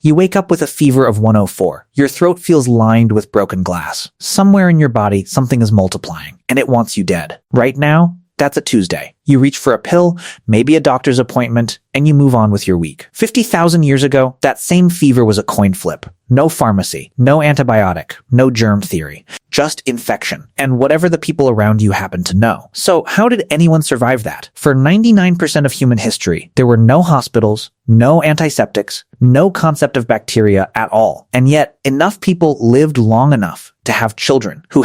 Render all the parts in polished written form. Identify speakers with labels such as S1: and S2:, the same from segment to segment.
S1: You wake up with a fever of 104. Your throat feels lined with broken glass. Somewhere in your body, something is multiplying, and it wants you dead. Right now, that's a Tuesday. You reach for a pill, maybe a doctor's appointment, and you move on with your week. 50,000 years ago, that same fever was a coin flip. No pharmacy, no antibiotic, no germ theory, just infection, and whatever the people around you happen to know. So how did anyone survive that? For 99% of human history, there were no hospitals, no antiseptics, no concept of bacteria at all. And yet, enough people lived long enough to have children who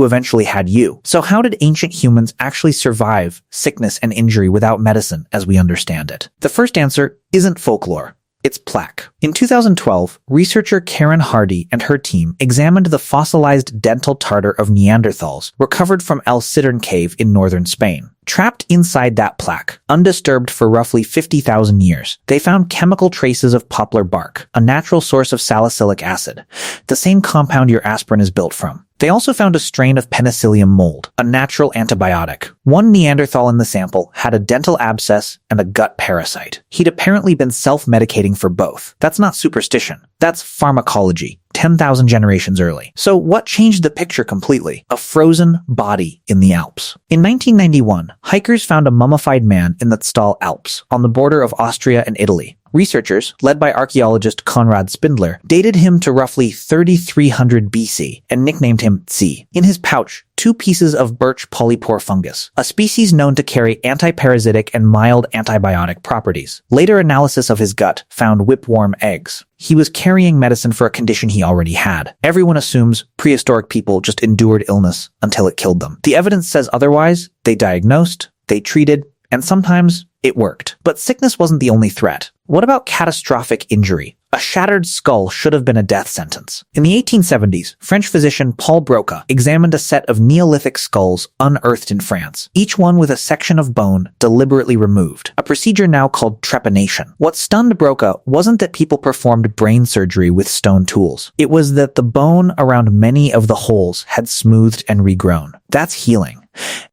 S1: eventually had you. So how did ancient humans actually survive sickness and injury without medicine as we understand it? The first answer isn't folklore. It's plaque. In 2012, researcher Karen Hardy and her team examined the fossilized dental tartar of Neanderthals recovered from El Citern cave in northern Spain. Trapped inside that plaque, undisturbed for roughly 50,000 years, they found chemical traces of poplar bark, a natural source of salicylic acid, the same compound your aspirin is built from. They also found a strain of penicillium mold, a natural antibiotic. One Neanderthal in the sample had a dental abscess and a gut parasite. He'd apparently been self-medicating for both. That's not superstition. That's pharmacology, 10,000 generations early. So what changed the picture completely? A frozen body in the Alps. In 1991, hikers found a mummified man in the Tstal Alps, on the border of Austria and Italy. Researchers, led by archaeologist Konrad Spindler, dated him to roughly 3300 BC and nicknamed him Tsi. In his pouch, 2 pieces of birch polypore fungus, a species known to carry anti-parasitic and mild antibiotic properties. Later analysis of his gut found whipworm eggs. He was carrying medicine for a condition he already had. Everyone assumes prehistoric people just endured illness until it killed them. The evidence says otherwise. They diagnosed, they treated, and sometimes it worked. But sickness wasn't the only threat. What about catastrophic injury? A shattered skull should have been a death sentence. In the 1870s, French physician Paul Broca examined a set of Neolithic skulls unearthed in France, each one with a section of bone deliberately removed, a procedure now called trepanation. What stunned Broca wasn't that people performed brain surgery with stone tools. It was that the bone around many of the holes had smoothed and regrown. That's healing.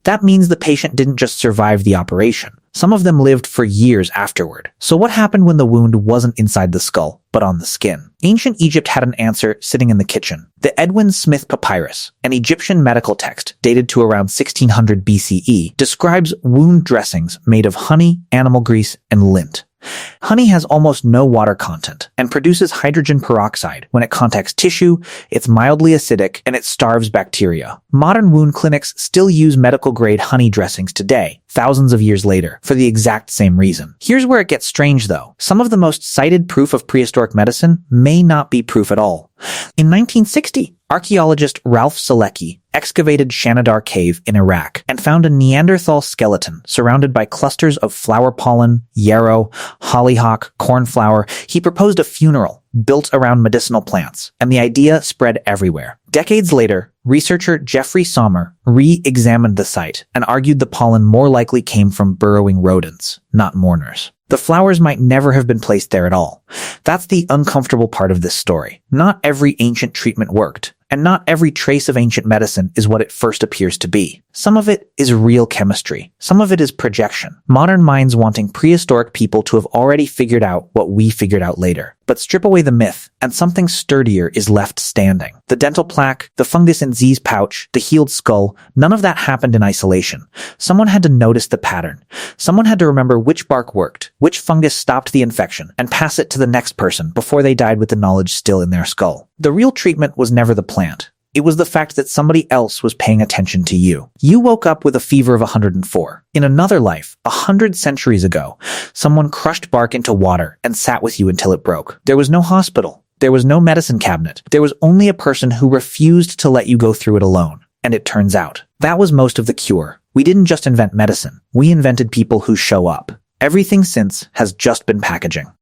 S1: That means the patient didn't just survive the operation. Some of them lived for years afterward. So what happened when the wound wasn't inside the skull, but on the skin? Ancient Egypt had an answer sitting in the kitchen. The Edwin Smith Papyrus, an Egyptian medical text dated to around 1600 BCE, describes wound dressings made of honey, animal grease, and lint. Honey has almost no water content and produces hydrogen peroxide. When it contacts tissue, it's mildly acidic and it starves bacteria. Modern wound clinics still use medical-grade honey dressings today, thousands of years later, for the exact same reason. Here's where it gets strange, though. Some of the most cited proof of prehistoric medicine may not be proof at all. In 1960, archaeologist Ralph Selecki excavated Shanidar Cave in Iraq and found a Neanderthal skeleton surrounded by clusters of flower pollen, yarrow, hollyhock, cornflower. He proposed a funeral built around medicinal plants, and the idea spread everywhere. Decades later, researcher Jeffrey Sommer re-examined the site and argued the pollen more likely came from burrowing rodents, not mourners. The flowers might never have been placed there at all. That's the uncomfortable part of this story. Not every ancient treatment worked, and not every trace of ancient medicine is what it first appears to be. Some of it is real chemistry. Some of it is projection. Modern minds wanting prehistoric people to have already figured out what we figured out later. But strip away the myth, and something sturdier is left standing. The dental plaque, the fungus in Z's pouch, the healed skull, none of that happened in isolation. Someone had to notice the pattern. Someone had to remember which bark worked, which fungus stopped the infection, and pass it to the next person before they died with the knowledge still in their skull. The real treatment was never the plant. It was the fact that somebody else was paying attention to you. You woke up with a fever of 104. In another life, 100 centuries ago, someone crushed bark into water and sat with you until it broke. There was no hospital. There was no medicine cabinet. There was only a person who refused to let you go through it alone. And it turns out, that was most of the cure. We didn't just invent medicine. We invented people who show up. Everything since has just been packaging.